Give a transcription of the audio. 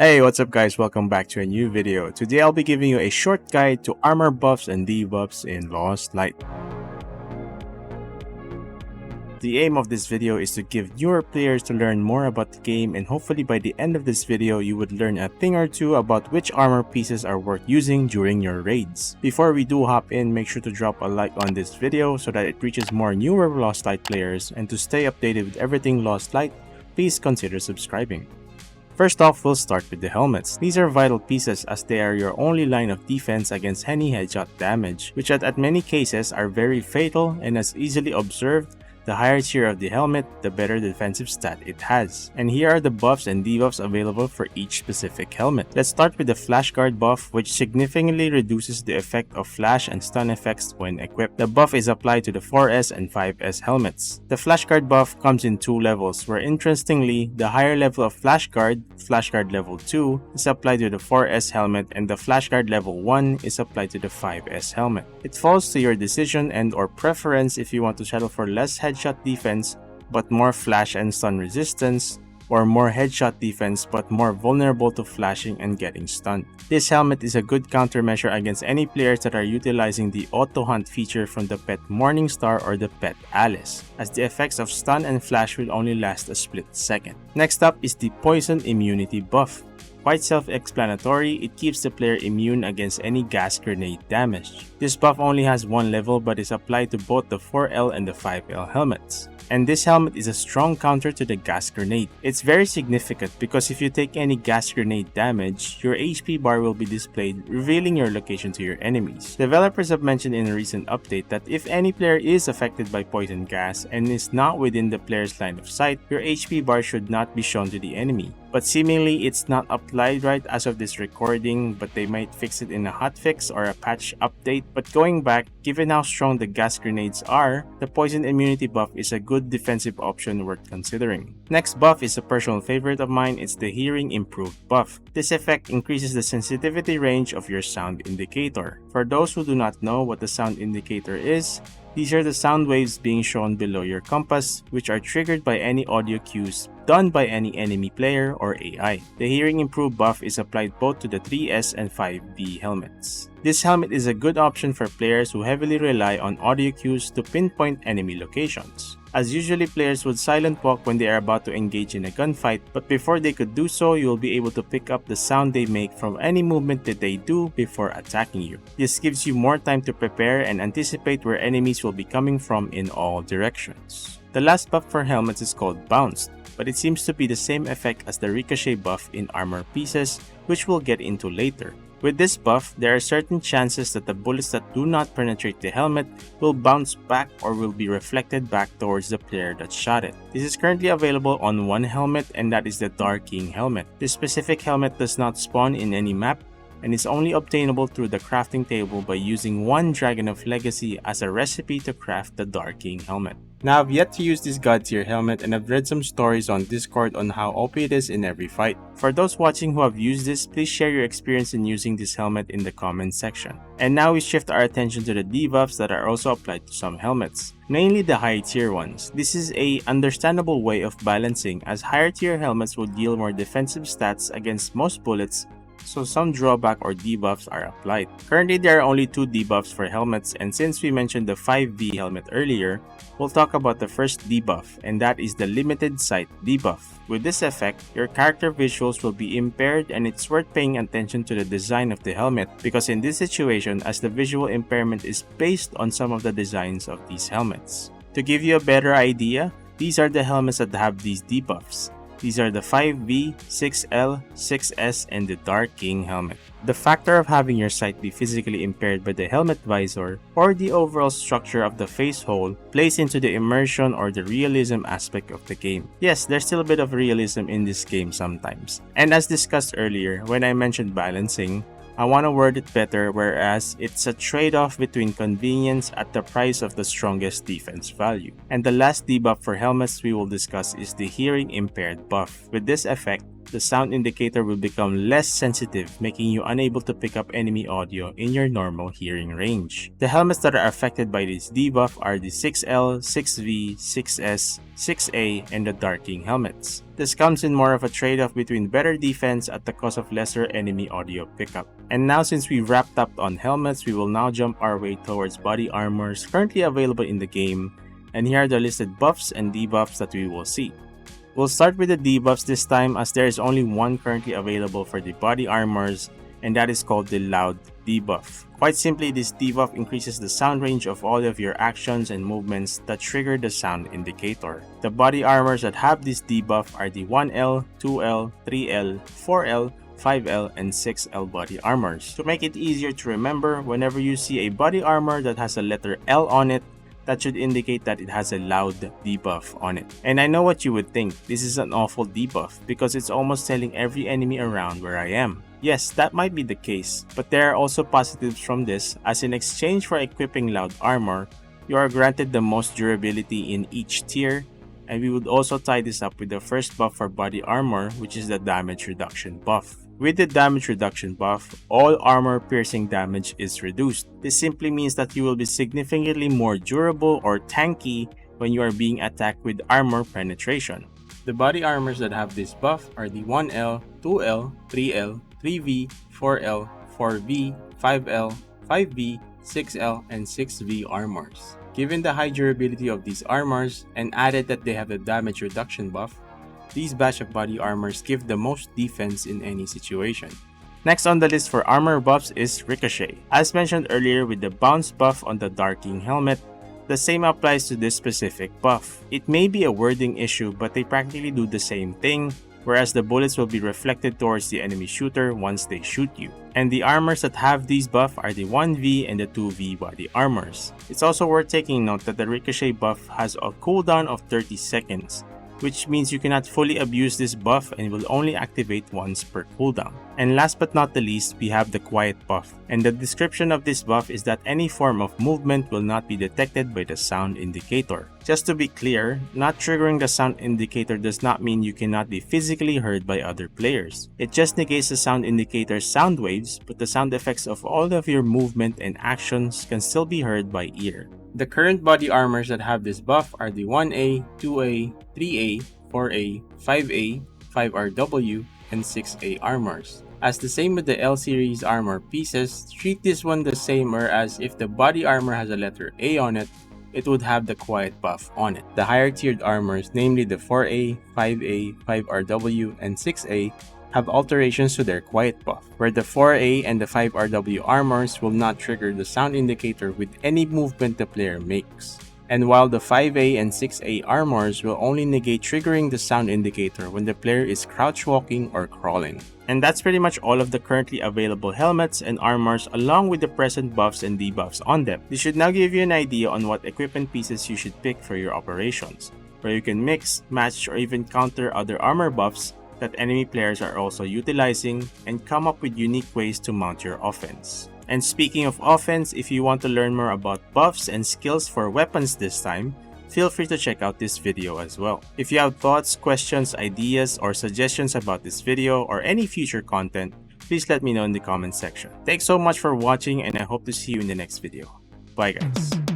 Hey, what's up guys, welcome back to a new video. Today I'll be giving you a short guide to armor buffs and debuffs in Lost Light. The aim of this video is to give newer players to learn more about the game, and hopefully by the end of this video you would learn a thing or two about which armor pieces are worth using during your raids. Before we do hop in, make sure to drop a like on this video so that it reaches more newer Lost Light players, and to stay updated with everything Lost Light, please consider subscribing. First off, we'll start with the helmets. These are vital pieces as they are your only line of defense against any headshot damage, which at many cases are very fatal, and as easily observed, the higher tier of the helmet, the better defensive stat it has. And here are the buffs and debuffs available for each specific helmet. Let's start with the Flash Guard buff, which significantly reduces the effect of flash and stun effects when equipped. The buff is applied to the 4S and 5S helmets. The Flash Guard buff comes in two levels, where interestingly, the higher level of Flash Guard level 2, is applied to the 4S helmet, and the Flash Guard level 1 is applied to the 5S helmet. It falls to your decision and or preference if you want to settle for less headshot defense but more flash and stun resistance, or more headshot defense but more vulnerable to flashing and getting stunned. This helmet is a good countermeasure against any players that are utilizing the auto hunt feature from the pet Morningstar or the pet Alice, as the effects of stun and flash will only last a split second. Next up is the poison immunity buff. Quite self-explanatory, it keeps the player immune against any gas grenade damage. This buff only has one level but is applied to both the 4L and the 5L helmets. And this helmet is a strong counter to the gas grenade. It's very significant because if you take any gas grenade damage, your HP bar will be displayed, revealing your location to your enemies. Developers have mentioned in a recent update that if any player is affected by poison gas and is not within the player's line of sight, your HP bar should not be shown to the enemy. But seemingly it's not applied right as of this recording, but they might fix it in a hotfix or a patch update. But going back, given how strong the gas grenades are, the poison immunity buff is a good defensive option worth considering. Next buff is a personal favorite of mine. It's the hearing improved buff. This effect increases the sensitivity range of your sound indicator. For those who do not know what the sound indicator is, these are the sound waves being shown below your compass, which are triggered by any audio cues done by any enemy player or AI. The hearing improved buff is applied both to the 3S and 5B helmets. This helmet is a good option for players who heavily rely on audio cues to pinpoint enemy locations, as usually players would silent walk when they are about to engage in a gunfight, but before they could do so, you will be able to pick up the sound they make from any movement that they do before attacking you. This gives you more time to prepare and anticipate where enemies will be coming from in all directions. The last buff for helmets is called Bounced, but it seems to be the same effect as the Ricochet buff in armor pieces, which we'll get into later. With this buff, there are certain chances that the bullets that do not penetrate the helmet will bounce back or will be reflected back towards the player that shot it. This is currently available on one helmet, and that is the Dark King helmet. This specific helmet does not spawn in any map and is only obtainable through the crafting table by using one Dragon of Legacy as a recipe to craft the Dark King helmet. Now, I've yet to use this god tier helmet, and I've read some stories on Discord on how OP it is in every fight. For those watching who have used this, please share your experience in using this helmet in the comments section. And now we shift our attention to the debuffs that are also applied to some helmets, mainly the high tier ones. This is a understandable way of balancing, as higher tier helmets will deal more defensive stats against most bullets, so some drawback or debuffs are applied. Currently, there are only two debuffs for helmets, and since we mentioned the 5B helmet earlier, we'll talk about the first debuff, and that is the limited sight debuff. With this effect, your character visuals will be impaired, and it's worth paying attention to the design of the helmet, because in this situation, as the visual impairment is based on some of the designs of these helmets. To give you a better idea, these are the helmets that have these debuffs. These are the 5B, 6L, 6S, and the Dark King helmet. The factor of having your sight be physically impaired by the helmet visor or the overall structure of the face hole plays into the immersion or the realism aspect of the game. Yes, there's still a bit of realism in this game sometimes. And as discussed earlier, when I mentioned balancing, I want to word it better, whereas it's a trade-off between convenience at the price of the strongest defense value. And the last debuff for helmets we will discuss is the hearing impaired buff. With this effect, the sound indicator will become less sensitive, making you unable to pick up enemy audio in your normal hearing range. The helmets that are affected by this debuff are the 6L, 6V, 6S, 6A, and the Dark King helmets. This comes in more of a trade-off between better defense at the cost of lesser enemy audio pickup. And now, since we've wrapped up on helmets, we will now jump our way towards body armors currently available in the game, and here are the listed buffs and debuffs that we will see. We'll start with the debuffs this time, as there is only one currently available for the body armors, and that is called the Loud debuff. Quite simply, this debuff increases the sound range of all of your actions and movements that trigger the sound indicator. The body armors that have this debuff are the 1L, 2L, 3L, 4L, 5L, and 6L body armors. To make it easier to remember, whenever you see a body armor that has a letter L on it, that should indicate that it has a Loud debuff on it. And I know what you would think, this is an awful debuff because it's almost telling every enemy around where I am. Yes, that might be the case, but there are also positives from this, as in exchange for equipping Loud armor, you are granted the most durability in each tier, and we would also tie this up with the first buff for body armor, which is the damage reduction buff. With the damage reduction buff, all armor piercing damage is reduced. This simply means that you will be significantly more durable or tanky when you are being attacked with armor penetration. The body armors that have this buff are the 1L, 2L, 3L, 3V, 4L, 4V, 5L, 5V, 6L, and 6V armors. Given the high durability of these armors, and added that they have the damage reduction buff, these batch of body armors give the most defense in any situation. Next on the list for armor buffs is Ricochet. As mentioned earlier with the bounce buff on the Dark King helmet, the same applies to this specific buff. It may be a wording issue, but they practically do the same thing, whereas the bullets will be reflected towards the enemy shooter once they shoot you. And the armors that have these buff are the 1V and the 2V body armors. It's also worth taking note that the Ricochet buff has a cooldown of 30 seconds, which means you cannot fully abuse this buff and will only activate once per cooldown. And last but not the least, we have the Quiet buff, and the description of this buff is that any form of movement will not be detected by the sound indicator. Just to be clear, not triggering the sound indicator does not mean you cannot be physically heard by other players. It just negates the sound indicator's sound waves, but the sound effects of all of your movement and actions can still be heard by ear. The current body armors that have this buff are the 1A, 2A, 3A, 4A, 5A, 5RW, and 6A armors. As the same with the L series armor pieces, treat this one the same, whereas if the body armor has a letter A on it, it would have the Quiet buff on it. The higher tiered armors, namely the 4A, 5A, 5RW, and 6A, have alterations to their Quiet buff, where the 4A and the 5RW armors will not trigger the sound indicator with any movement the player makes. And while the 5A and 6A armors will only negate triggering the sound indicator when the player is crouch walking or crawling. And that's pretty much all of the currently available helmets and armors along with the present buffs and debuffs on them. This should now give you an idea on what equipment pieces you should pick for your operations, where you can mix, match, or even counter other armor buffs that enemy players are also utilizing and come up with unique ways to mount your offense. And speaking of offense, if you want to learn more about buffs and skills for weapons this time, feel free to check out this video as well. If you have thoughts, questions, ideas, or suggestions about this video or any future content, please let me know in the comment section. Thanks so much for watching, and I hope to see you in the next video. Bye guys.